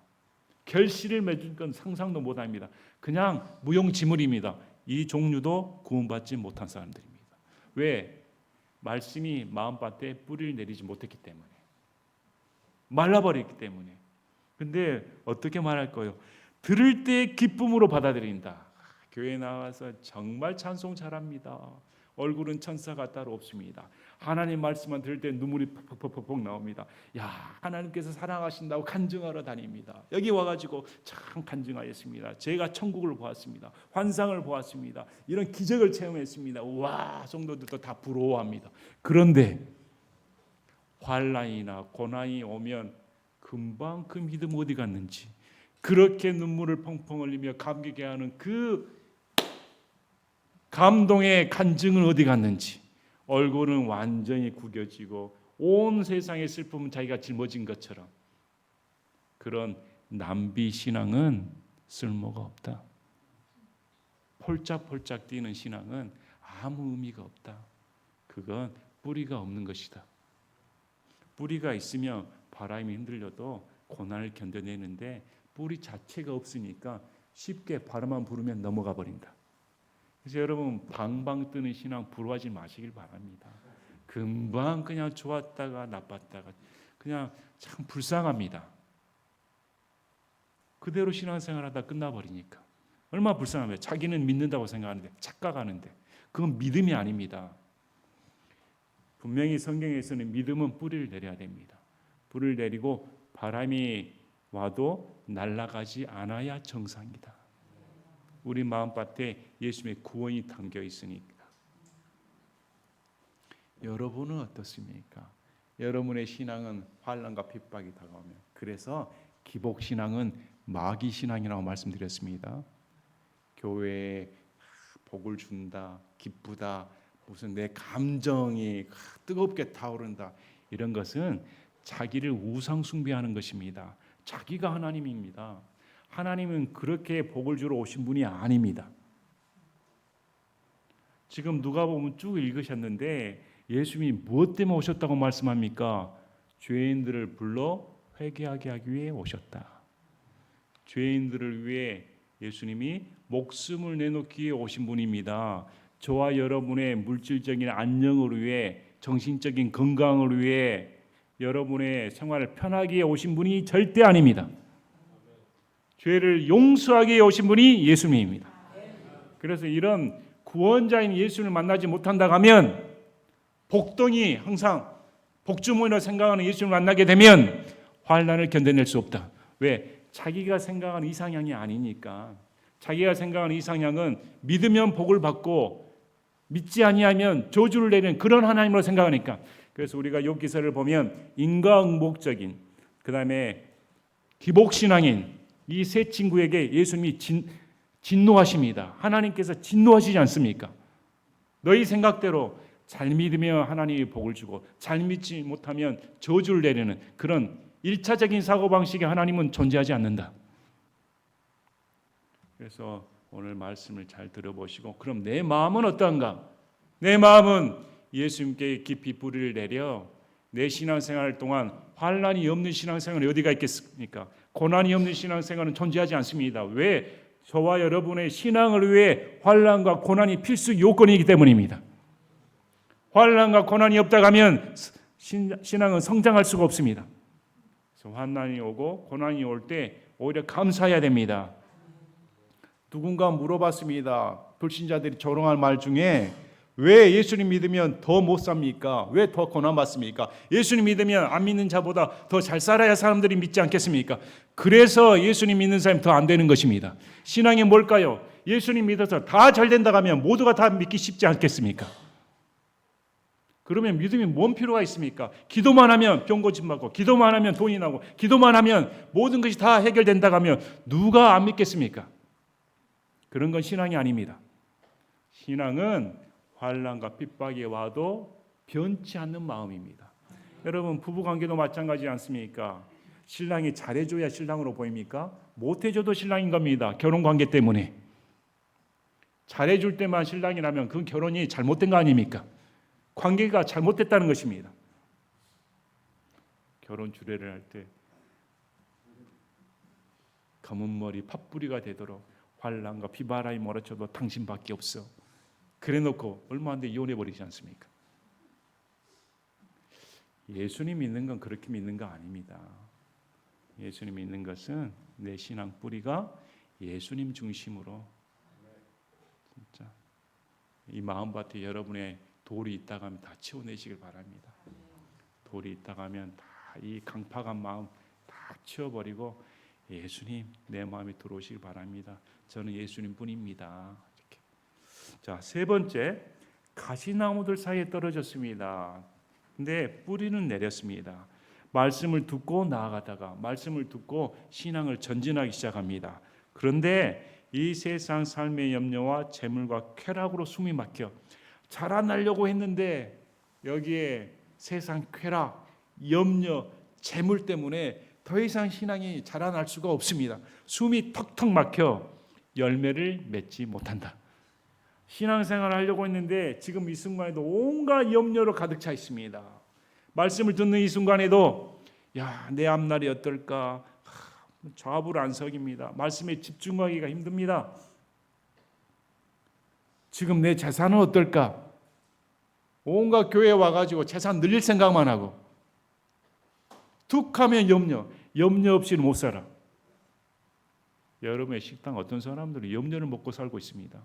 결실을 맺은 건 상상도 못합니다. 그냥 무용지물입니다. 이 종류도 구원받지 못한 사람들입니다. 왜? 말씀이 마음밭에 뿌리를 내리지 못했기 때문에, 말라버렸기 때문에. 근데 어떻게 말할 거예요? 들을 때 기쁨으로 받아들인다. 교회 나와서 정말 찬송 잘합니다. 얼굴은 천사가 따로 없습니다. 하나님 말씀만 들을 때 눈물이 퍽퍽퍽퍽 나옵니다. 야, 하나님께서 사랑하신다고 간증하러 다닙니다. 여기 와가지고 참 간증하였습니다. 제가 천국을 보았습니다. 환상을 보았습니다. 이런 기적을 체험했습니다. 와, 성도들도 다 부러워합니다. 그런데 환난이나 고난이 오면 금방 그 믿음 어디 갔는지, 그렇게 눈물을 펑펑 흘리며 감격해 하는 그 감동의 간증은 어디 갔는지, 얼굴은 완전히 구겨지고 온 세상의 슬픔은 자기가 짊어진 것처럼, 그런 남비 신앙은 쓸모가 없다. 폴짝폴짝 뛰는 신앙은 아무 의미가 없다. 그건 뿌리가 없는 것이다. 뿌리가 있으면 바람이 흔들려도 고난을 견뎌내는데 뿌리 자체가 없으니까 쉽게 바람만 부르면 넘어가 버린다. 그래서 여러분 방방 뜨는 신앙 부러워하지 마시길 바랍니다. 금방 그냥 좋았다가 나빴다가 그냥 참 불쌍합니다. 그대로 신앙생활하다 끝나버리니까 얼마나 불쌍하면 자기는 믿는다고 생각하는데 착각하는데 그건 믿음이 아닙니다. 분명히 성경에서는 믿음은 뿌리를 내려야 됩니다. 뿌리를 내리고 바람이 와도 날아가지 않아야 정상이다. 우리 마음밭에 예수님의 구원이 담겨 있으니까. 여러분은 어떻습니까? 여러분의 신앙은 환난과 핍박이 다가오면, 그래서 기복신앙은 마귀신앙이라고 말씀드렸습니다. 교회에 복을 준다, 기쁘다, 무슨 내 감정이 뜨겁게 타오른다, 이런 것은 자기를 우상 숭배하는 것입니다. 자기가 하나님입니다. 하나님은 그렇게 복을 주러 오신 분이 아닙니다. 지금 누가복음 쭉 읽으셨는데 예수님이 무엇 때문에 오셨다고 말씀합니까? 죄인들을 불러 회개하게 하기 위해 오셨다. 죄인들을 위해 예수님이 목숨을 내놓기 위해 오신 분입니다. 저와 여러분의 물질적인 안녕을 위해, 정신적인 건강을 위해, 여러분의 생활을 편하게 해 오신 분이 절대 아닙니다. 죄를 용서하기 위해 오신 분이 예수님입니다. 그래서 이런 구원자인 예수를 만나지 못한다고 하면 복덩이 항상 복주머니로 생각하는 예수를 만나게 되면 환난을 견뎌낼 수 없다. 왜? 자기가 생각하는 이상향이 아니니까. 자기가 생각하는 이상향은 믿으면 복을 받고 믿지 아니하면 저주를 내리는 그런 하나님으로 생각하니까. 그래서 우리가 욥 기서를 보면 인과응복적인, 그 다음에 기복신앙인 이 세 친구에게 예수님이 진노하십니다. 하나님께서 진노하시지 않습니까? 너희 생각대로 잘 믿으면 하나님이 복을 주고 잘 믿지 못하면 저주를 내리는 그런 1차적인 사고방식의 하나님은 존재하지 않는다. 그래서 오늘 말씀을 잘 들어보시고 그럼 내 마음은 어떠한가? 내 마음은 예수님께 깊이 뿌리를 내려 내 신앙생활 동안 환난이 없는 신앙생활이 어디가 있겠습니까? 고난이 없는 신앙생활은 존재하지 않습니다. 왜? 저와 여러분의 신앙을 위해 환난과 고난이 필수 요건이기 때문입니다. 환난과 고난이 없다고 하면 신앙은 성장할 수가 없습니다. 그래서 환난이 오고 고난이 올 때 오히려 감사해야 됩니다. 누군가 물어봤습니다. 불신자들이 조롱할 말 중에 왜 예수님 믿으면 더 못 삽니까? 왜 더 고난받습니까? 예수님 믿으면 안 믿는 자보다 더 잘 살아야 사람들이 믿지 않겠습니까? 그래서 예수님 믿는 사람이 더 안 되는 것입니다. 신앙이 뭘까요? 예수님 믿어서 다 잘 된다고 하면 모두가 다 믿기 쉽지 않겠습니까? 그러면 믿음이 뭔 필요가 있습니까? 기도만 하면 병 고침받고 기도만 하면 돈이 나고 기도만 하면 모든 것이 다 해결된다고 하면 누가 안 믿겠습니까? 그런 건 신앙이 아닙니다. 신앙은 환난과 핍박이 와도 변치 않는 마음입니다. 여러분 부부관계도 마찬가지 않습니까? 신랑이 잘해줘야 신랑으로 보입니까? 못해줘도 신랑인 겁니다. 결혼관계 때문에. 잘해줄 때만 신랑이라면 그 결혼이 잘못된 거 아닙니까? 관계가 잘못됐다는 것입니다. 결혼 주례를 할 때 검은 머리 팥뿌리가 되도록 환난과 비바람이 몰아쳐도 당신밖에 없어. 그래놓고 얼마 안 돼 이혼해버리지 않습니까? 예수님 믿는 건 그렇게 믿는 거 아닙니다. 예수님 믿는 것은 내 신앙 뿌리가 예수님 중심으로 진짜 이 마음밭에 여러분의 돌이 있다가 하면 다 치워내시길 바랍니다. 돌이 있다가 하면 다 이 강팍한 마음 다 치워버리고 예수님 내 마음에 들어오시길 바랍니다. 저는 예수님 뿐입니다. 이렇게. 자, 세 번째, 가시나무들 사이에 떨어졌습니다. 근데 뿌리는 내렸습니다. 말씀을 듣고 나아가다가 말씀을 듣고 신앙을 전진하기 시작합니다. 그런데 이 세상 삶의 염려와 재물과 쾌락으로 숨이 막혀 자라나려고 했는데 여기에 세상 쾌락, 염려, 재물 때문에 더 이상 신앙이 자라날 수가 없습니다. 숨이 턱턱 막혀 열매를 맺지 못한다. 신앙생활을 하려고 했는데 지금 이 순간에도 온갖 염려로 가득 차 있습니다. 말씀을 듣는 이 순간에도 내 앞날이 어떨까 좌불 안석입니다. 말씀에 집중하기가 힘듭니다. 지금 내 재산은 어떨까? 온갖 교회에 와가지고 재산 늘릴 생각만 하고 툭 하면 염려 없이는 못 살아. 여러분의 식당 어떤 사람들은 염려를 먹고 살고 있습니다.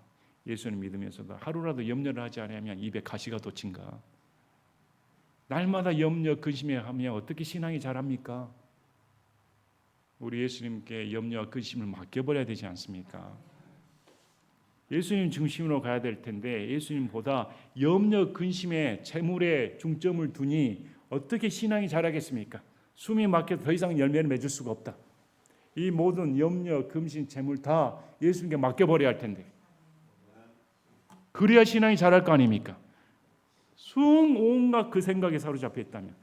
예수님 믿으면서도 하루라도 염려를 하지 않으면 입에 가시가 돋친가. 날마다 염려 근심해 하면 어떻게 신앙이 자랍니까? 우리 예수님께 염려와 근심을 맡겨버려야 되지 않습니까? 예수님 중심으로 가야 될 텐데 예수님보다 염려 근심에 재물에 중점을 두니 어떻게 신앙이 자라겠습니까? 숨이 막혀 더 이상 열매를 맺을 수가 없다. 이 모든 염려, 근심, 재물 다 예수님께 맡겨버려야 할 텐데 그래야 신앙이 자랄 거 아닙니까? 온갖 그 생각에 사로잡혀 있다면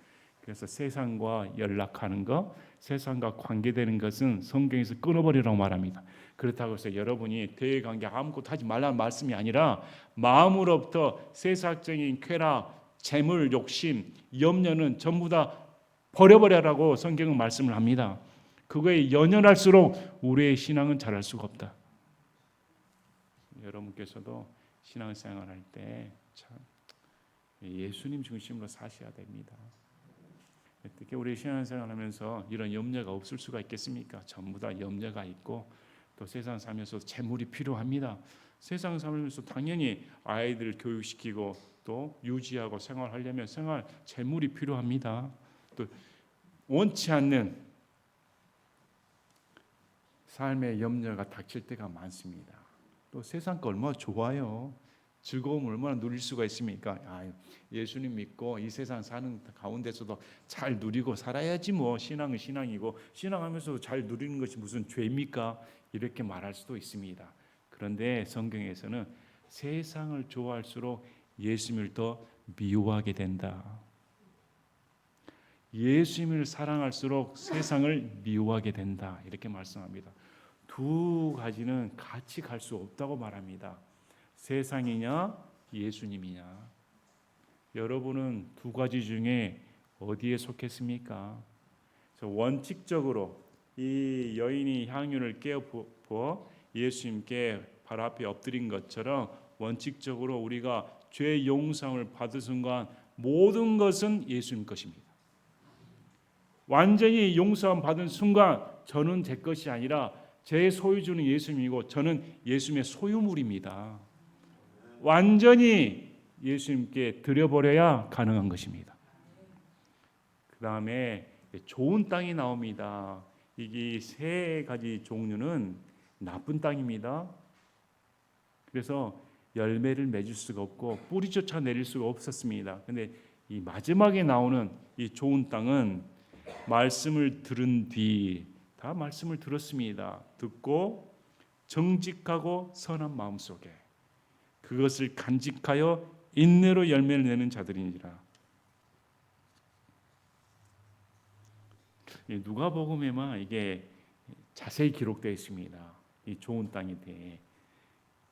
그래서 세상과 연락하는 것, 세상과 관계되는 것은 성경에서 끊어버리라고 말합니다. 그렇다고 해서 여러분이 대외관계 아무것도 하지 말라는 말씀이 아니라 마음으로부터 세상적인 쾌락, 재물, 욕심, 염려는 전부 다 버려버려라고 성경은 말씀을 합니다. 그거에 연연할수록 우리의 신앙은 자랄 수가 없다. 여러분께서도 신앙생활할 때 참 예수님 중심으로 사셔야 됩니다. 어떻게 우리 신앙생활하면서 이런 염려가 없을 수가 있겠습니까? 전부 다 염려가 있고 또 세상 살면서 재물이 필요합니다. 세상 살면서 당연히 아이들 교육시키고 또 유지하고 생활하려면 재물이 필요합니다. 또 원치 않는 삶의 염려가 닥칠 때가 많습니다. 또 세상 거 얼마나 좋아요. 즐거움을 얼마나 누릴 수가 있습니까? 예수님 믿고 이 세상 사는 가운데서도 잘 누리고 살아야지 뭐. 신앙은 신앙이고 신앙하면서도 잘 누리는 것이 무슨 죄입니까? 이렇게 말할 수도 있습니다. 그런데 성경에서는 세상을 좋아할수록 예수님을 더 미워하게 된다. 예수님을 사랑할수록 세상을 미워하게 된다. 이렇게 말씀합니다. 두 가지는 같이 갈 수 없다고 말합니다. 세상이냐 예수님이냐. 여러분은 두 가지 중에 어디에 속했습니까? 원칙적으로 이 여인이 향유를 깨어부어 예수님께 발 앞에 엎드린 것처럼 원칙적으로 우리가 죄 용서함을 받은 순간 모든 것은 예수님 것입니다. 완전히 용서함 받은 순간 저는 제 것이 아니라 제 소유주는 예수님이고 저는 예수님의 소유물입니다. 완전히 예수님께 드려버려야 가능한 것입니다. 그 다음에 좋은 땅이 나옵니다. 이게 세 가지 종류는 나쁜 땅입니다. 그래서 열매를 맺을 수가 없고 뿌리조차 내릴 수가 없었습니다. 그런데 이 마지막에 나오는 이 좋은 땅은 말씀을 들은 뒤 다 말씀을 들었습니다. 듣고 정직하고 선한 마음 속에 그것을 간직하여 인내로 열매를 내는 자들이니라. 누가복음에만 이게 자세히 기록되어 있습니다. 이 좋은 땅에 대해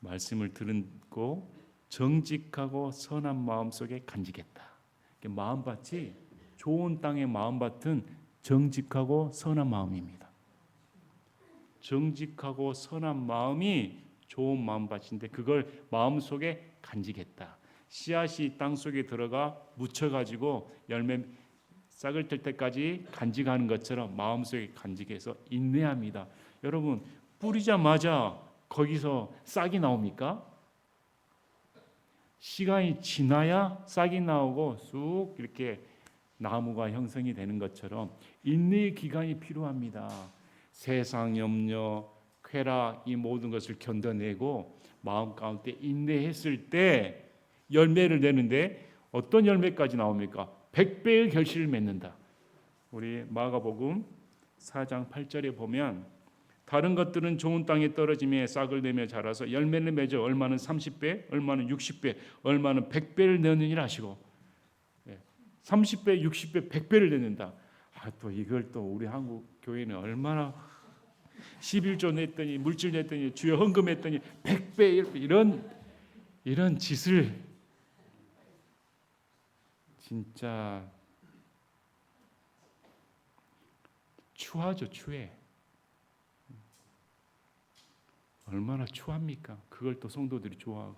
말씀을 듣고 정직하고 선한 마음 속에 간직했다. 마음밭이 좋은 땅의 마음밭은 정직하고 선한 마음입니다. 정직하고 선한 마음이 좋은 마음밭인데 그걸 마음속에 간직했다. 씨앗이 땅 속에 들어가 묻혀가지고 열매 싹을 뜰 때까지 간직하는 것처럼 마음속에 간직해서 인내합니다. 여러분 뿌리자마자 거기서 싹이 나옵니까? 시간이 지나야 싹이 나오고 쑥 이렇게 나무가 형성이 되는 것처럼 인내의 기간이 필요합니다. 세상 염려, 쾌락 이 모든 것을 견뎌내고 마음 가운데 인내했을 때 열매를 내는데 어떤 열매까지 나옵니까? 100배의 결실을 맺는다. 우리 마가복음 4장 8절에 보면 다른 것들은 좋은 땅에 떨어지며 싹을 내며 자라서 열매를 맺어 얼마는 30배, 얼마는 60배, 얼마는 100배를 내느니라 하시고 30배, 60배, 100배를 내는다. 또 이걸 또 우리 한국 교회는 얼마나 11조 냈더니 물질 냈더니 주여 헌금했더니 100배 이런 짓을 진짜 추하죠. 추해. 얼마나 추합니까? 그걸 또 성도들이 좋아하고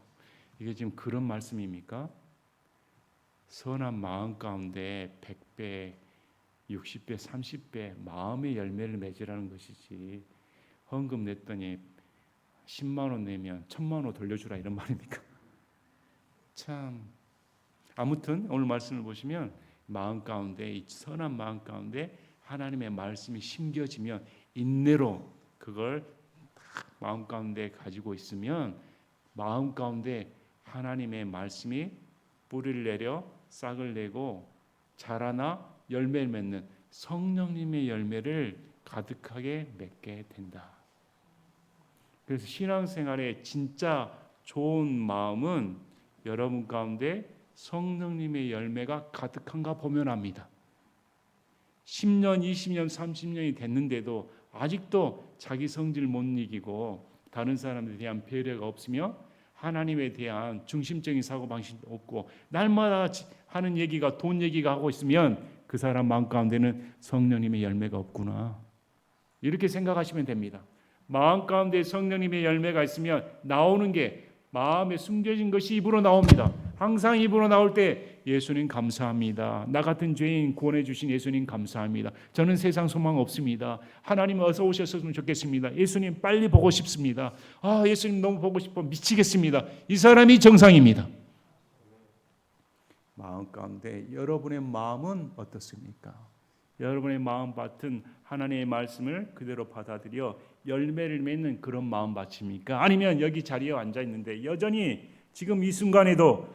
이게 지금 그런 말씀입니까? 선한 마음 가운데 100배 60배, 30배 마음의 열매를 맺으라는 것이지 헌금 냈더니 10만 원 내면 1000만 원 돌려주라 이런 말입니까? 참 아무튼 오늘 말씀을 보시면 마음 가운데 이 선한 마음 가운데 하나님의 말씀이 심겨지면 인내로 그걸 마음 가운데 가지고 있으면 마음 가운데 하나님의 말씀이 뿌리를 내려 싹을 내고 자라나 열매를 맺는 성령님의 열매를 가득하게 맺게 된다. 그래서 신앙생활의 진짜 좋은 마음은 여러분 가운데 성령님의 열매가 가득한가 보면 압니다. 10년, 20년, 30년이 됐는데도 아직도 자기 성질을 못 이기고 다른 사람에 대한 배려가 없으며 하나님에 대한 중심적인 사고방식도 없고 날마다 하는 얘기가 돈 얘기가 하고 있으면 그 사람 마음 가운데는 성령님의 열매가 없구나. 이렇게 생각하시면 됩니다. 마음 가운데 성령님의 열매가 있으면 나오는 게 마음에 숨겨진 것이 입으로 나옵니다. 항상 입으로 나올 때 예수님 감사합니다. 나 같은 죄인 구원해 주신 예수님 감사합니다. 저는 세상 소망 없습니다. 하나님 어서 오셨으면 좋겠습니다. 예수님 빨리 보고 싶습니다. 예수님 너무 보고 싶어 미치겠습니다. 이 사람이 정상입니다. 마음 가운데 여러분의 마음은 어떻습니까? 여러분의 마음밭은 하나님의 말씀을 그대로 받아들여 열매를 맺는 그런 마음밭입니까? 아니면 여기 자리에 앉아 있는데 여전히 지금 이 순간에도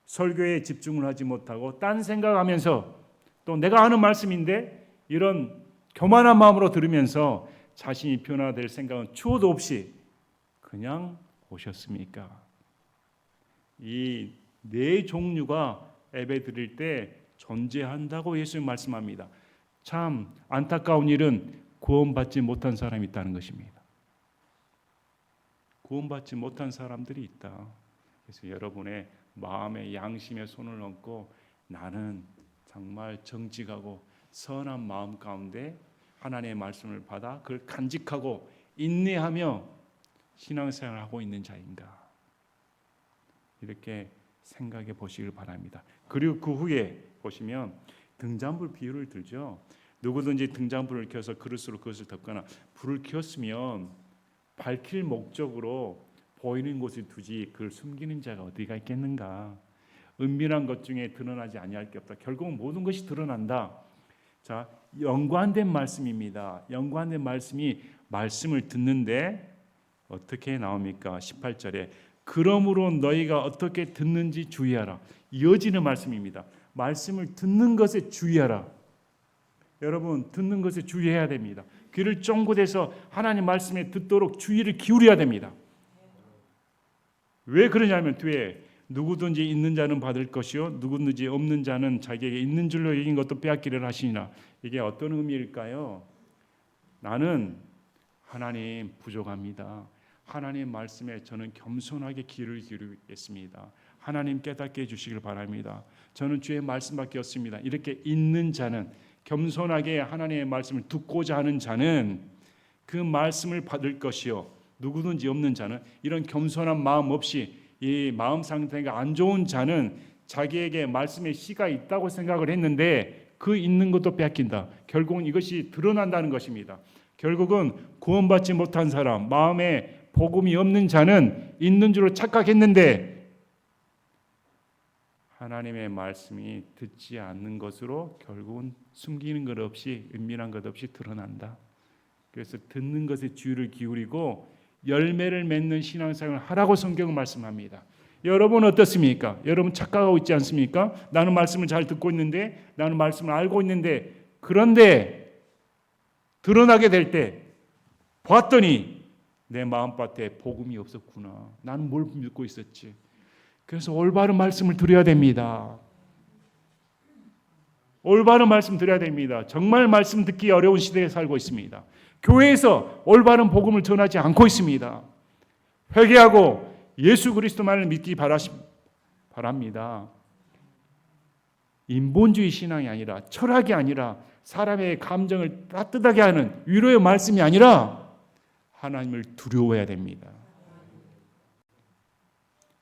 설교에 집중을 하지 못하고 딴 생각하면서 또 내가 하는 말씀인데 이런 교만한 마음으로 들으면서 자신이 변화될 생각은 추호도 없이 그냥 오셨습니까? 이 네 종류가 예배 드릴 때 존재한다고 예수님 말씀합니다. 참 안타까운 일은 구원받지 못한 사람이 있다는 것입니다. 구원받지 못한 사람들이 있다. 그래서 여러분의 마음의 양심에 손을 얹고 나는 정말 정직하고 선한 마음 가운데 하나님의 말씀을 받아 그걸 간직하고 인내하며 신앙생활을 하고 있는 자인가? 이렇게 생각해 보시길 바랍니다. 그리고 그 후에 보시면 등잔불 비유를 들죠. 누구든지 등잔불을 켜서 그릇으로 그것을 덮거나 불을 켰으면 밝힐 목적으로 보이는 곳에 두지 그걸 숨기는 자가 어디가 있겠는가. 은밀한 것 중에 드러나지 아니할 게 없다. 결국은 모든 것이 드러난다. 자, 연관된 말씀입니다. 연관된 말씀이 말씀을 듣는데 어떻게 나옵니까? 18절에 그러므로 너희가 어떻게 듣는지 주의하라. 이어지는 말씀입니다. 말씀을 듣는 것에 주의하라. 여러분 듣는 것에 주의해야 됩니다. 귀를 쫑긋해서 하나님 말씀에 듣도록 주의를 기울여야 됩니다. 왜 그러냐면 뒤에 누구든지 있는 자는 받을 것이요 누구든지 없는 자는 자기에게 있는 줄로 여긴 것도 빼앗기를 하시니라. 이게 어떤 의미일까요? 나는 하나님 부족합니다. 하나님 말씀에 저는 겸손하게 귀를 기울이겠습니다. 하나님 깨닫게 해주시길 바랍니다. 저는 주의 말씀밖에 없습니다. 이렇게 있는 자는 겸손하게 하나님의 말씀을 듣고자 하는 자는 그 말씀을 받을 것이요 누구든지 없는 자는 이런 겸손한 마음 없이 이 마음 상태가 안 좋은 자는 자기에게 말씀의 씨가 있다고 생각을 했는데 그 있는 것도 뺏긴다. 결국은 이것이 드러난다는 것입니다. 결국은 구원받지 못한 사람, 마음에 복음이 없는 자는 있는 줄로 착각했는데 하나님의 말씀이 듣지 않는 것으로 결국은 숨기는 것 없이 은밀한 것 없이 드러난다. 그래서 듣는 것에 주의를 기울이고 열매를 맺는 신앙생활을 하라고 성경은 말씀합니다. 여러분 어떻습니까? 여러분 착각하고 있지 않습니까? 나는 말씀을 잘 듣고 있는데 나는 말씀을 알고 있는데 그런데 드러나게 될 때 봤더니 내 마음밭에 복음이 없었구나. 나는 뭘 믿고 있었지. 그래서 올바른 말씀을 드려야 됩니다. 올바른 말씀 드려야 됩니다. 정말 말씀 듣기 어려운 시대에 살고 있습니다. 교회에서 올바른 복음을 전하지 않고 있습니다. 회개하고 예수 그리스도만을 믿기 바랍니다. 인본주의 신앙이 아니라 철학이 아니라 사람의 감정을 따뜻하게 하는 위로의 말씀이 아니라 하나님을 두려워해야 됩니다.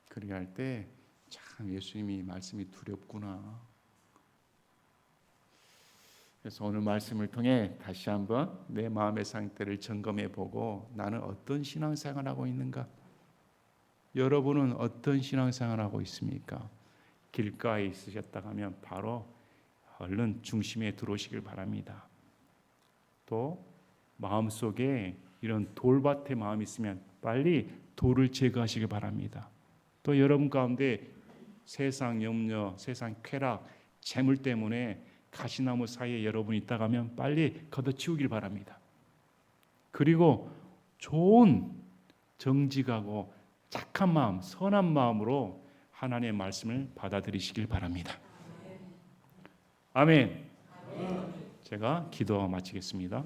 그렇게 할 때 참 예수님이 말씀이 두렵구나. 그래서 오늘 말씀을 통해 다시 한번 내 마음의 상태를 점검해 보고 나는 어떤 신앙생활을 하고 있는가? 여러분은 어떤 신앙생활을 하고 있습니까? 길가에 있으셨다 하면 바로 얼른 중심에 들어오시길 바랍니다. 또 마음속에 이런 돌밭의 마음이 있으면 빨리 돌을 제거하시길 바랍니다. 또 여러분 가운데 세상 염려, 세상 쾌락, 재물 때문에 가시나무 사이에 여러분이 있다가 하면 빨리 걷어치우길 바랍니다. 그리고 좋은 정직하고 착한 마음, 선한 마음으로 하나님의 말씀을 받아들이시길 바랍니다. 아멘. 제가 기도하고 마치겠습니다.